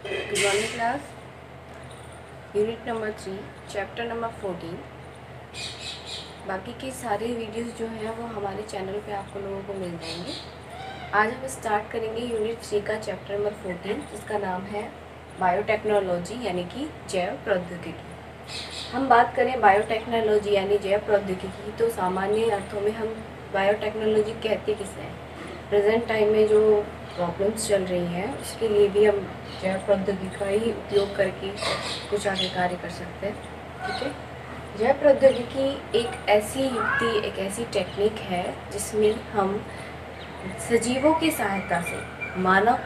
Good morning class. Unit number 3 chapter number 14। बाकी के सारे वीडियोस जो हैं वो हमारे चैनल पे आपको लोगों को मिल जाएंगे। आज हम स्टार्ट करेंगे यूनिट 3 का चैप्टर नंबर 14, जिसका नाम है बायोटेक्नोलॉजी यानी कि जैव प्रौद्योगिकी। हम बात करें बायोटेक्नोलॉजी यानी जैव प्रौद्योगिकी तो सामान्य अर्थों में हम बायोटेक्नोलॉजी कहते किसे हैं। प्रेजेंट टाइम में जो प्रॉब्लम्स चल रही हैं उसके लिए भी हम जैव प्रौद्योगिकी का ही उपयोग करके कुछ आगे कार्य कर सकते हैं। ठीक है, जैव प्रौद्योगिकी एक ऐसी युक्ति, एक ऐसी टेक्निक है जिसमें हम सजीवों की सहायता से मानव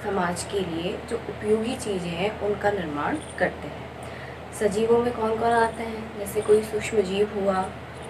समाज के लिए जो उपयोगी चीज़ें हैं उनका निर्माण करते हैं। सजीवों में कौन कौन आते हैं, जैसे कोई सूक्ष्म जीव हुआ,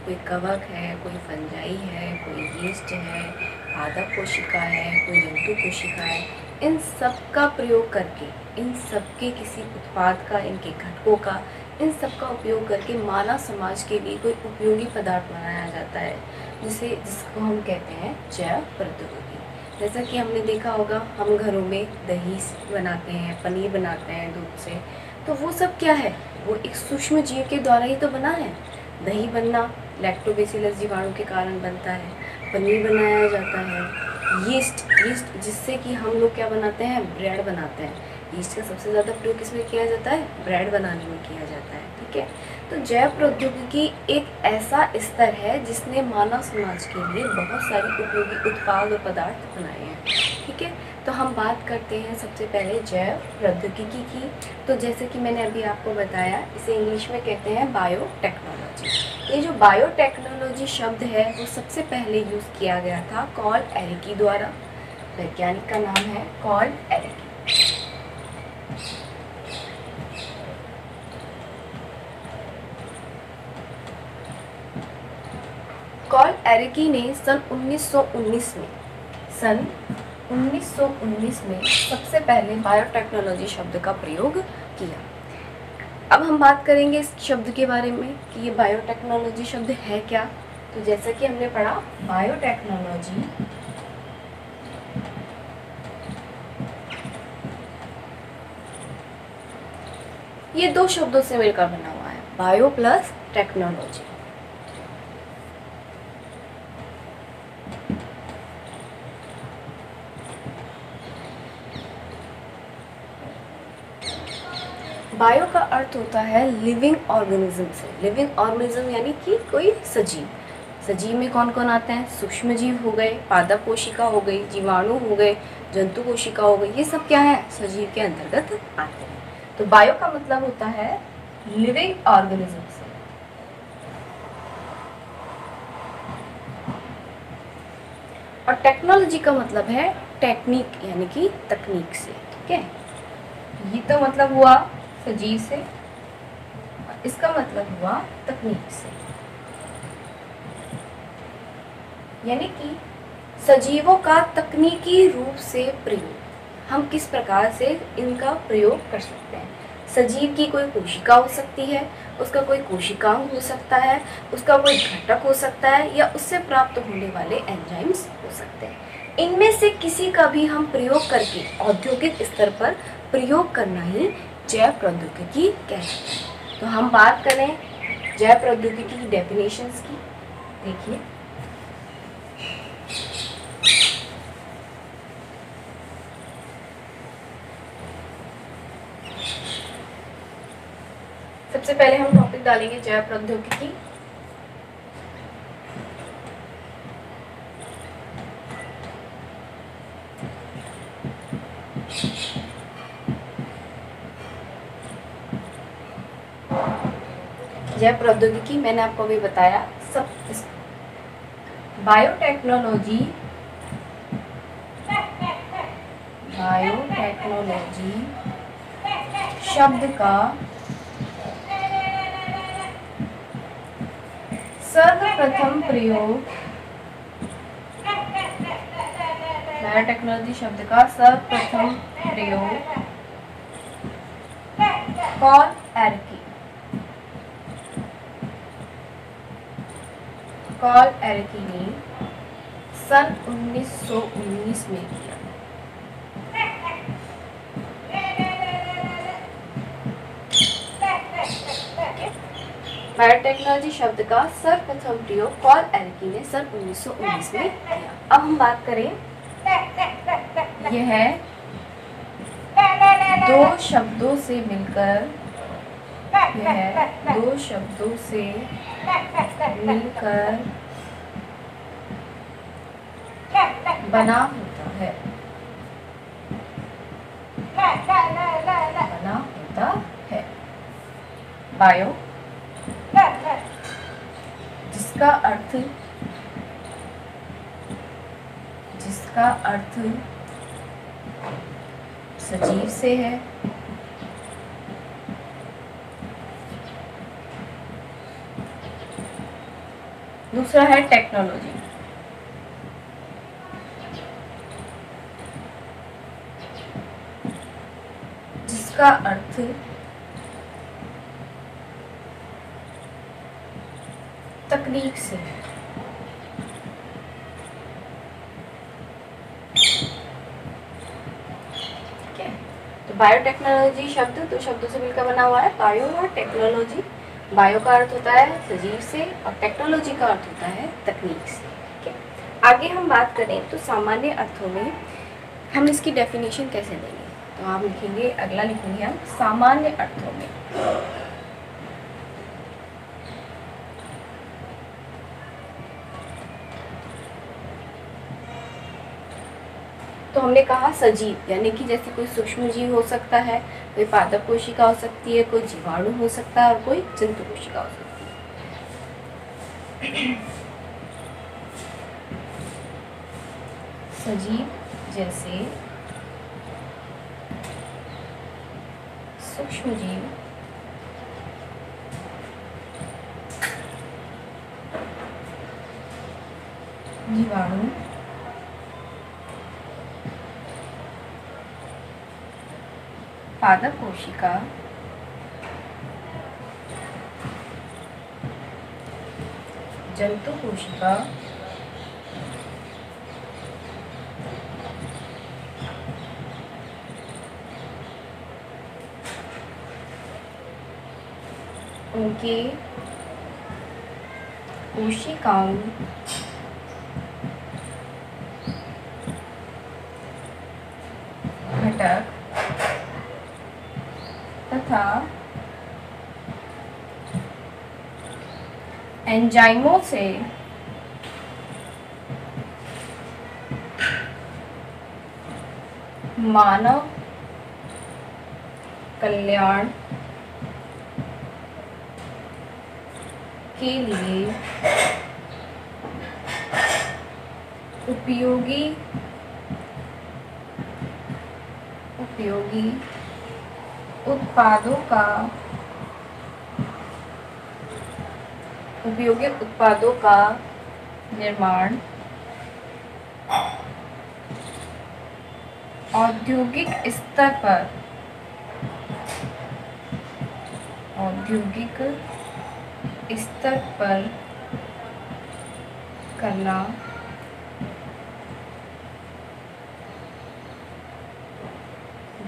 कोई कवक है, कोई फंजाई है, कोई यीस्ट है, पादप कोशिका है, कोई जंतु कोशिका है। इन सब का प्रयोग करके, इन सब के किसी उत्पाद का, इनके घटकों का, इन सब का उपयोग करके मानव समाज के लिए कोई उपयोगी पदार्थ बनाया जाता है, जिसको हम कहते हैं जैव प्रौद्योगिकी। जैसा कि हमने देखा होगा, हम घरों में दही बनाते हैं, पनीर बनाते हैं दूध से, तो वो सब क्या है, वो एक सूक्ष्म जीव के द्वारा ही तो बना है। दही बनना लैक्टोबैसिलस जीवाणु के कारण बनता है, पनीर बनाया जाता है, यीस्ट जिससे कि हम लोग क्या बनाते हैं, ब्रेड बनाते हैं। यीस्ट का सबसे ज़्यादा प्रयोग किसमें किया जाता है, ब्रेड बनाने में किया जाता है। ठीक है, तो जैव प्रौद्योगिकी एक ऐसा स्तर है जिसने मानव समाज के लिए बहुत सारी उपयोगी उत्पाद और पदार्थ बनाए हैं। ठीक है, तो हम बात करते हैं सबसे पहले जैव प्रौद्योगिकी की। तो जैसे कि मैंने अभी आपको बताया, इसे इंग्लिश में कहते हैं बायोटेक्नोलॉजी। ये जो बायोटेक्नोलॉजी शब्द है वो सबसे पहले यूज़ किया गया था कॉल एरिकी द्वारा। वैज्ञानिक का नाम है कॉल एरिकी। कॉल एरिकी ने सन 1919 में सबसे पहले बायोटेक्नोलॉजी शब्द का प्रयोग किया। अब हम बात करेंगे इस शब्द के बारे में कि ये बायोटेक्नोलॉजी शब्द है क्या। तो जैसा कि हमने पढ़ा, बायोटेक्नोलॉजी ये दो शब्दों से मिलकर बना हुआ है, बायो प्लस टेक्नोलॉजी। बायो का अर्थ होता है लिविंग ऑर्गेनिज्म से। लिविंग ऑर्गेनिज्म यानी कि कोई सजीव। सजीव में कौन कौन आते हैं, सूक्ष्म जीव हो गए, पादप कोशिका हो गई, जीवाणु हो गए, जंतु कोशिका हो गई। ये सब क्या है, सजीव के अंतर्गत आते हैं। तो बायो का मतलब होता है लिविंग ऑर्गेनिज्म से। और टेक्नोलॉजी का मतलब है टेक्निक यानी कि तकनीक से। ठीक है, ये तो मतलब हुआ सजीव से, इसका मतलब हुआ तकनीक से, यानी कि सजीवों का तकनीकी रूप से प्रयोग। हम किस प्रकार से इनका प्रयोग कर सकते हैं। सजीव की कोई कोशिका हो सकती है, उसका कोई कोशिकांग हो सकता है, उसका कोई घटक हो सकता है, या उससे प्राप्त होने वाले एंजाइम्स हो सकते हैं। इनमें से किसी का भी हम प्रयोग करके औद्योगिक स्तर पर प्रयोग करना ही जैव प्रौद्योगिकी कहते हैं। तो हम बात करें जैव प्रौद्योगिकी की डेफिनेशंस की। देखिए, सबसे पहले हम टॉपिक डालेंगे जैव प्रौद्योगिकी। जैव प्रौद्योगिकी मैंने आपको अभी बताया सब। बायोटेक्नोलॉजी शब्द का सर्वप्रथम प्रयोग, बायोटेक्नोलॉजी शब्द का सर्वप्रथम प्रयोग कॉल एरिकी ने सन 1919 में किया। बायोटेक्नोलॉजी शब्द का सर्वप्रथम प्रयोग पॉल एरकी ने सन 1919 में किया। अब हम बात करें, यह दो शब्दों से मिलकर बना होता है। बायो, जिसका अर्थ सजीव से है। दूसरा है टेक्नोलॉजी, जिसका अर्थ तकनीक से है। ठीक है, तो बायोटेक्नोलॉजी शब्द दो शब्दों से मिलकर बना हुआ है, बायो और टेक्नोलॉजी। बायो का अर्थ होता है सजीव से और टेक्नोलॉजी का अर्थ होता है तकनीक से। ठीक है, आगे हम बात करें तो सामान्य अर्थों में हम इसकी डेफिनेशन कैसे देंगे, तो आप लिखेंगे, अगला लिखेंगे हम सामान्य अर्थों में। तो हमने कहा सजीव यानी कि जैसे कोई सूक्ष्म जीव हो सकता है, कोई पादप कोशिका हो सकती है, कोई जीवाणु हो सकता है और कोई जंतु कोशिका हो सकती है। सजीव जैसे सूक्ष्म जीव, जीवाणु, पादप कोशिका, जंतु कोशिका, उनके कोशिकाओं घटक तथा एंजाइमों से मानव कल्याण के लिए उपयोगी उत्पादों का निर्माण औद्योगिक स्तर पर करना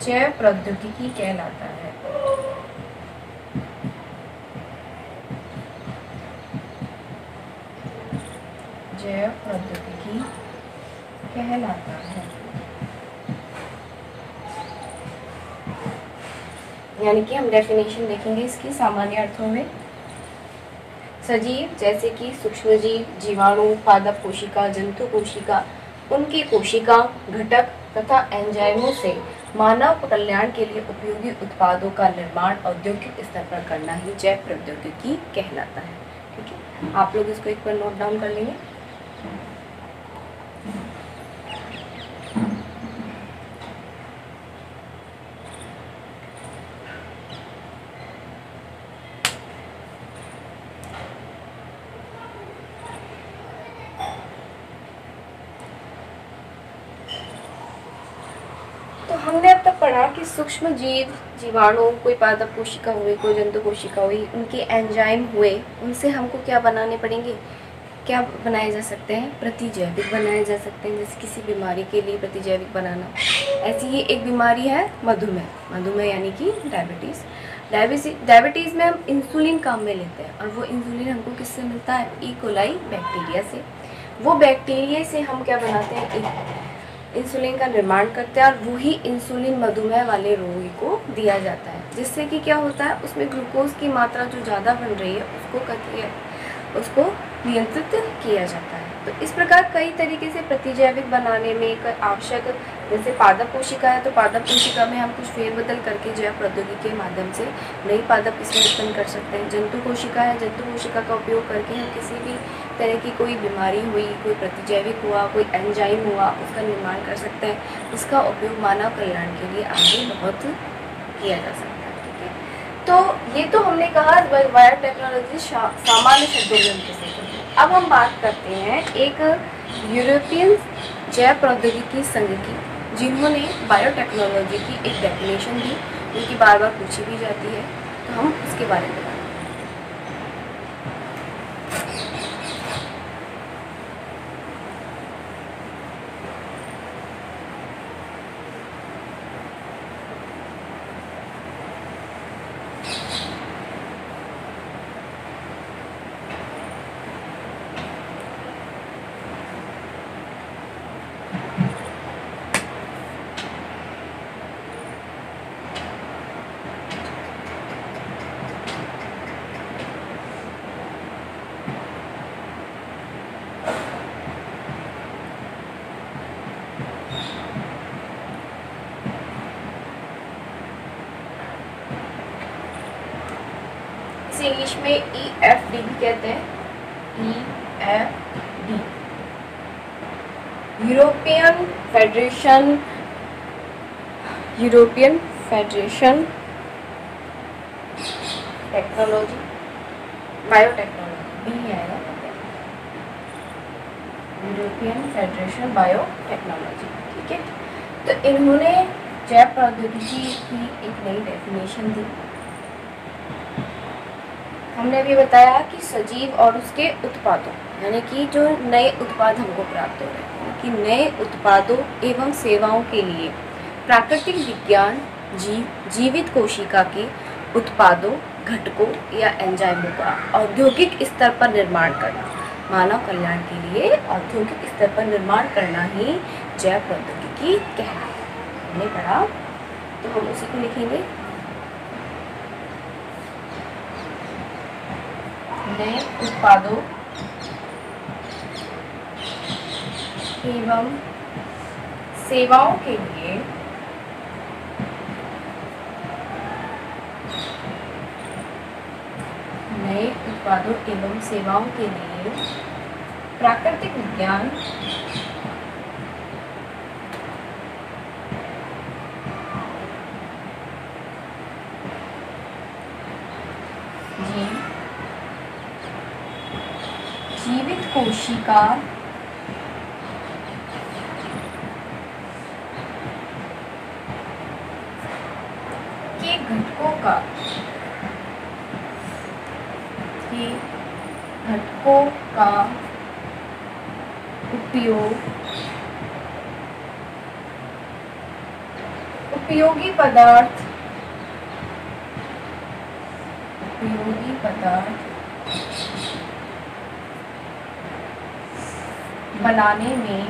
जैव प्रौद्योगिकी कहलाता है। जैव प्रौद्योगिकी कहलाता है। यानी कि हम डेफिनेशन देखेंगे इसकी सामान्य अर्थों में। सजीव जैसे कि सूक्ष्मजीव, जीवाणु, पादप कोशिका, जंतु कोशिका, उनकी कोशिका घटक तथा एंजाइमों से मानव कल्याण के लिए उपयोगी उत्पादों का निर्माण औद्योगिक स्तर पर करना ही जैव प्रौद्योगिकी कहलाता है। ठीक है, आप लोग इसको एक बार नोट डाउन कर लेंगे। तो हमने अब तक पढ़ा कि सूक्ष्म जीव, जीवाणु, कोई पादप कोशिका हुई, कोई जंतु कोशिका हुई, उनके एंजाइम हुए, उनसे हमको क्या बनाने पड़ेंगे, क्या बनाए जा सकते हैं, प्रतिजैविक बनाए जा सकते हैं। जैसे किसी बीमारी के लिए प्रतिजैविक बनाना, ऐसी ही एक बीमारी है मधुमेह। मधुमेह यानी कि डायबिटीज़। डायबिटीज़ में हम इंसुलिन काम में लेते हैं, और वो इंसुलिन हमको किससे मिलता है? ई कोलाई बैक्टीरिया से। वो बैक्टीरिया से हम क्या बनाते हैं? इंसुलिन का निर्माण करते हैं, और वही इंसुलिन मधुमेह वाले रोगी को दिया जाता है, जिससे कि क्या होता है, उसमें ग्लूकोज की मात्रा जो ज़्यादा बन रही है उसको नियंत्रित किया जाता है। तो इस प्रकार कई तरीके से प्रतिजैविक बनाने में एक आवश्यक, जैसे पादप कोशिका है तो पादप कोशिका में हम कुछ फेरबदल करके जैव प्रौद्योगिकी के माध्यम से नई पादप इसमें उत्पन्न कर सकते हैं। जंतु कोशिका है, जंतु कोशिका का उपयोग करके हम किसी भी तरह की कोई बीमारी हुई, कोई प्रतिजैविक हुआ, कोई एंजाइम हुआ, उसका निर्माण कर सकते हैं। इसका उपयोग मानव कल्याण के लिए आगे बहुत किया जा सकता है। तो ये तो हमने कहा बायोटेक्नोलॉजी सामान्य शब्दों में कैसे करते हैं। अब हम बात करते हैं एक यूरोपियन जैव प्रौद्योगिकी संघ की, जिन्होंने बायोटेक्नोलॉजी की एक डेफिनेशन दी, उनकी बार बार पूछी भी जाती है, तो हम उसके बारे में बात करें। इंग्लिश में EFD भी कहते हैं, EFD, European federation technology biotechnology भी आएगा, यूरोपियन फेडरेशन बायोटेक्नोलॉजी। ठीक है, तो इन्होंने जैव प्रौद्योगिकी की एक नई डेफिनेशन दी। हमने अभी बताया कि सजीव और उसके उत्पादों, यानी कि जो नए उत्पाद हमको प्राप्त हो रहे हैं, कि नए उत्पादों एवं सेवाओं के लिए प्राकृतिक विज्ञान जीवित कोशिका के उत्पादों, घटकों या एंजाइमों का औद्योगिक स्तर पर निर्माण करना, मानव कल्याण के लिए औद्योगिक स्तर पर निर्माण करना ही जैव प्रौद्योगिकी कहलाता है। हमने पढ़ा, तो हम उसी को लिखेंगे, नए उत्पादों एवं सेवाओं के लिए प्राकृतिक विज्ञान जीवित कोशिका के घटकों का उपयोगी पदार्थ बनाने में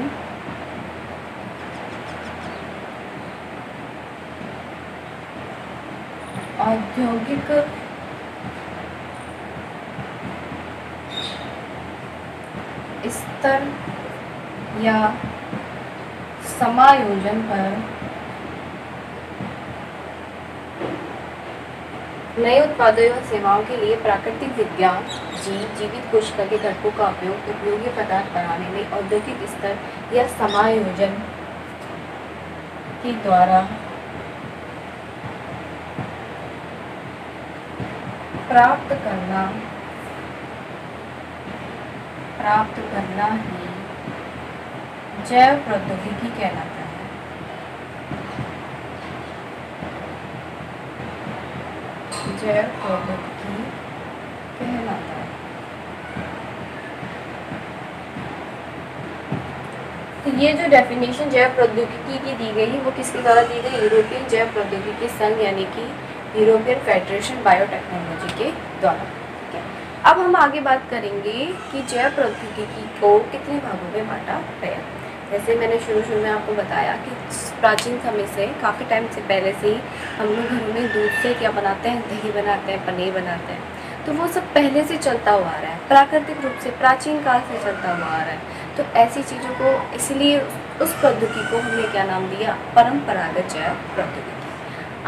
औद्योगिक स्तर या समायोजन पर नए उत्पादों एवं सेवाओं के लिए प्राकृतिक विज्ञान जीवित कोशिका के घटकों का उपयोग उपयोगी पदार्थ बनाने में औद्योगिक स्तर या समायोजन के द्वारा प्राप्त करना ही जैव प्रौद्योगिकी कहलाता है। जैव प्रौद्योगिकी कहलाता है। तो ये जो डेफिनेशन जैव प्रौद्योगिकी की दी गई, वो किसके द्वारा दी गई? यूरोपियन जैव प्रौद्योगिकी संघ यानी कि यूरोपियन फेडरेशन बायोटेक्नोलॉजी के द्वारा। ठीक है, अब हम आगे बात करेंगे कि जैव प्रौद्योगिकी को कितने भागों में बांटा गया। जैसे मैंने शुरू में आपको बताया कि प्राचीन समय से, काफ़ी टाइम से पहले से ही हम लोग घरों में दूध से क्या बनाते हैं, दही बनाते हैं, पनीर बनाते हैं। तो वो सब पहले से चलता हुआ आ रहा है, प्राकृतिक रूप से प्राचीन काल से चलता हुआ आ रहा है। तो ऐसी चीज़ों को, इसलिए उस प्रौद्योगिकी को हमने क्या नाम दिया, परंपरागत जैव प्रौद्योगिकी।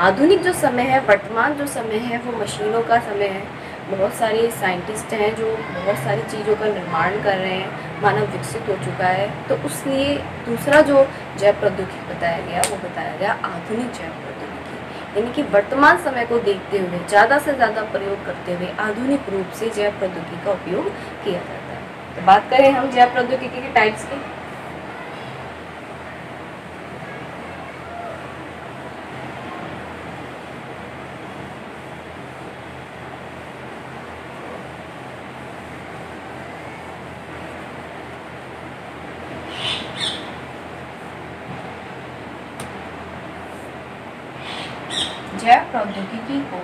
आधुनिक जो समय है, वर्तमान जो समय है, वो मशीनों का समय है। बहुत सारे साइंटिस्ट हैं जो बहुत सारी चीज़ों का निर्माण कर रहे हैं, मानव विकसित हो चुका है। तो उसलिए दूसरा जो जैव प्रौद्योगिकी बताया गया, वो बताया गया आधुनिक जैव प्रौद्योगिकी, यानी कि वर्तमान समय को देखते हुए ज़्यादा से ज़्यादा प्रयोग करते हुए आधुनिक रूप से जैव प्रौद्योगिकी का उपयोग किया जाता है। तो बात करें हम जैव प्रौद्योगिकी के टाइप्स की। जैव प्रौद्योगिकी को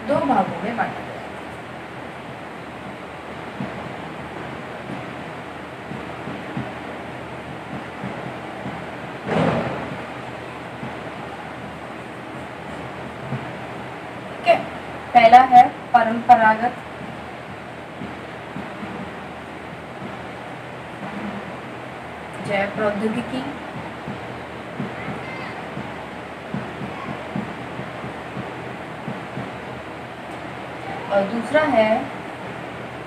दो भागों में बांटा गया। ठीक है, पहला है परंपरागत जैव प्रौद्योगिकी, और दूसरा है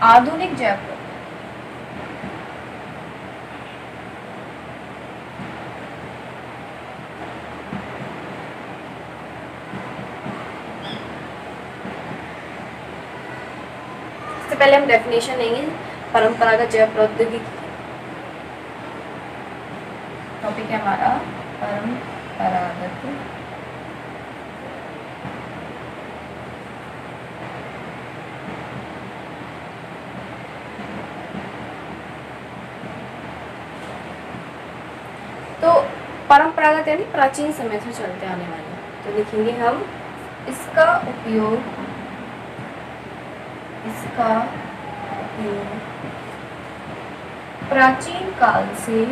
आधुनिक जैव प्रौद्योगिकी। इससे पहले हम डेफिनेशन लेंगे परंपरागत जैव प्रौद्योगिकी। टॉपिक है हमारा परंपरागत तो परंपरागत यानी प्राचीन समय से चलते आने वाले। तो लिखेंगे हम इसका उपयोग प्राचीन काल से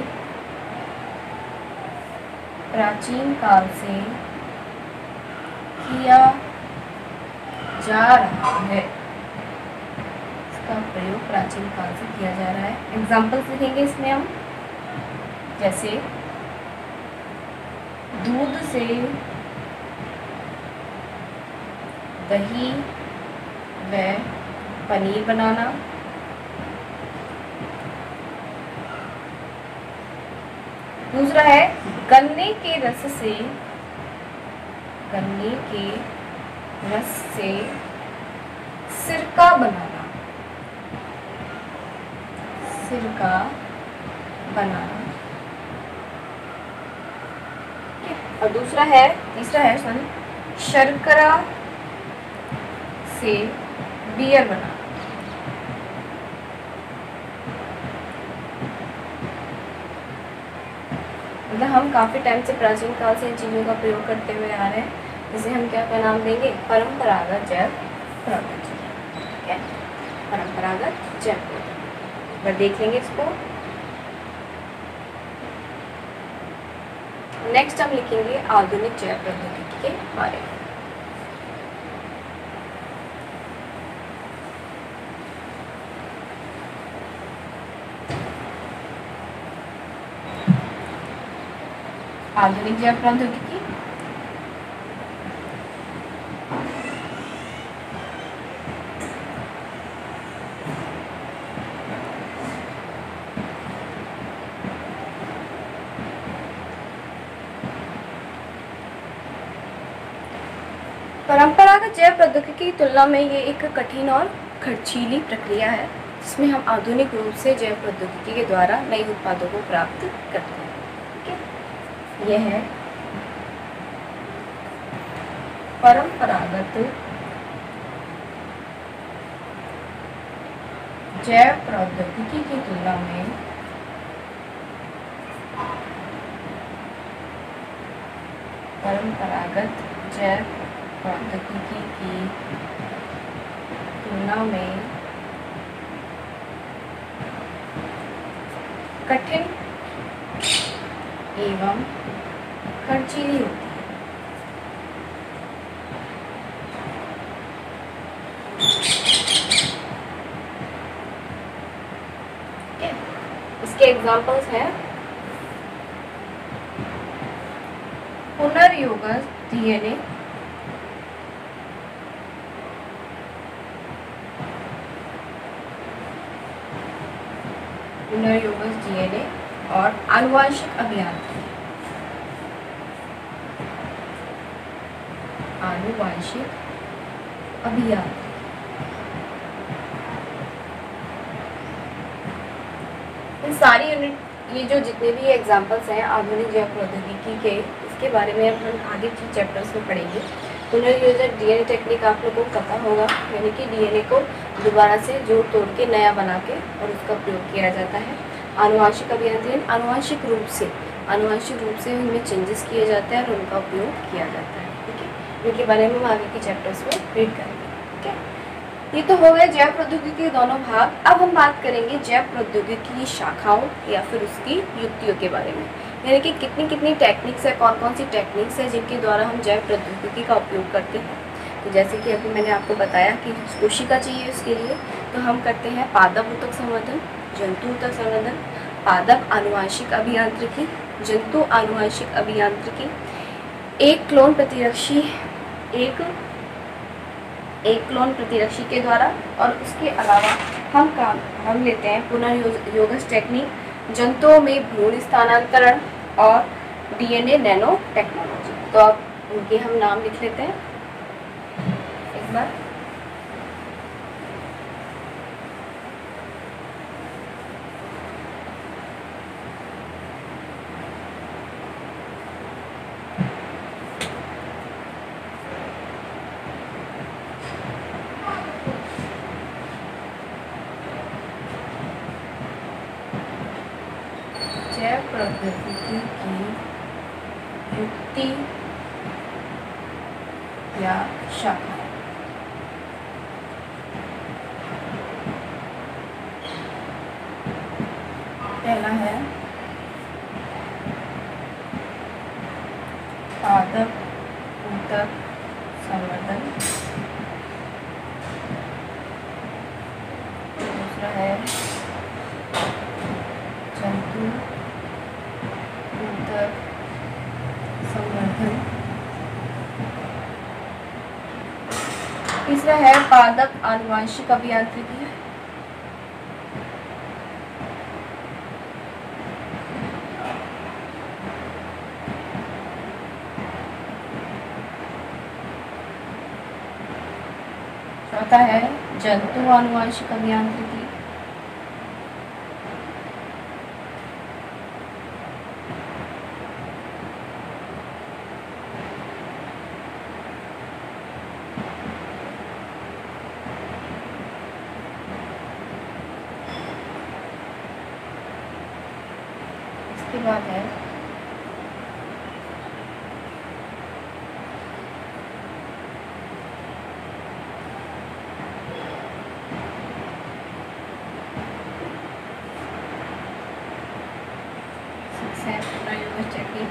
किया जा रहा है। इसका प्रयोग प्राचीन काल से किया जा रहा है। एग्जाम्पल्स लिखेंगे इसमें हम, जैसे दूध से दही व पनीर बनाना, दूसरा है गन्ने के रस से सिरका बनाना, और तीसरा है शर्करा से बियर बनाना। मतलब हम काफ़ी टाइम से प्राचीन काल से इन चीज़ों का प्रयोग करते हुए आ रहे हैं, जिसे हम क्या का नाम देंगे, परंपरागत जैव प्रौद्योगिकी। ठीक है, परंपरागत जैव प्रौद्योगिकी। एक देख लेंगे इसको। नेक्स्ट हम लिखेंगे आधुनिक जैव प्रौद्योगिकी के बारे में। आधुनिक जैव प्रौद्योगिकी परंपरागत जैव प्रौद्योगिकी की तुलना में ये एक कठिन और खर्चीली प्रक्रिया है, जिसमें हम आधुनिक रूप से जैव प्रौद्योगिकी के द्वारा नए उत्पादों को प्राप्त करते हैं। ठीक है, यह है परंपरागत जैव प्रौद्योगिकी की तुलना में परंपरागत जैव प्रौद्योगिकी की तुलना में कठिन एवं खर्चीली होती है। इसके एग्जाम्पल्स हैं पुनर्योगज डीएनए, पुनर्योगज डीएनए और आनुवांशिक अभियांत्रिकी, आनुवांशिक अभियांत्रिकी। इन सारी यूनिट, ये जो जितने भी एग्जाम्पल्स हैं आधुनिक जैव प्रौद्योगिकी के, इसके बारे में अब हम आगे के चैप्टर्स में पढ़ेंगे। पुनर्योजित डीएनए टेक्निक आप लोगों को पता होगा, यानी कि डीएनए को दोबारा से जोड़ तोड़ के नया बना के और उसका प्रयोग किया जाता है। आनुवांशिक अभियांत्रिकी, आनुवांशिक रूप से उनमें चेंजेस किए जाते हैं और उनका उपयोग किया जाता है। ठीक है, इनके बारे में हम आगे के चैप्टर्स में रीड करेंगे। ठीक है, ये तो हो गए जैव प्रौद्योगिकी के दोनों भाग। अब हम बात करेंगे जैव प्रौद्योगिकी की शाखाओं या फिर उसकी युक्तियों के बारे में, यानी कि कितनी कितनी टेक्निक्स है, कौन कौन सी टेक्निक्स है जिनके द्वारा हम जैव प्रौद्योगिकी का उपयोग करते हैं। तो जैसे कि अभी मैंने आपको बताया कि कोशिका चाहिए उसके लिए, तो हम करते हैं पादप ऊतक संवर्धन, जंतु ऊतक संवर्धन, पादप आनुवांशिक अभियांत्रिकी, जंतु आनुवांशिक अभियांत्रिकी, एक क्लोन प्रतिरक्षी के द्वारा, और उसके अलावा हम लेते हैं पुनर्योगज टेक्निक, जंतुओं में भ्रूण स्थानांतरण और डीएनए नैनो टेक्नोलॉजी। तो अब उनके हम नाम लिख लेते हैं एक बार। जैव प्रौद्योगिकी की युक्ति या शाखा। पहला है पादप ऊतक संवर्धन, दूसरा है जंतु ऊतक संवर्धन, तीसरा है पादप आनुवांशिक अभियांत्रिकी, चौथा है जंतु आनुवांशिक अभियांत्रिकी, इसके बाद है पुनर्योगज टेक्निक,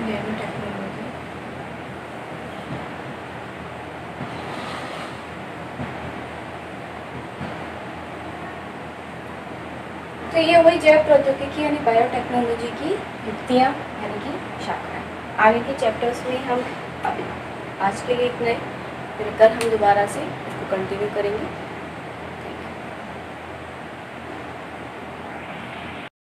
नैनो टेक्नोलॉजी, तो ये वही जैव प्रौद्योगिकी यानी बायोटेक्नोलॉजी की युक्तियाँ यानी कि शाखाएं। आगे के चैप्टर्स में हम अभी आज के लिए इतना ही, फिर कल हम दोबारा से इसको कंटिन्यू करेंगे।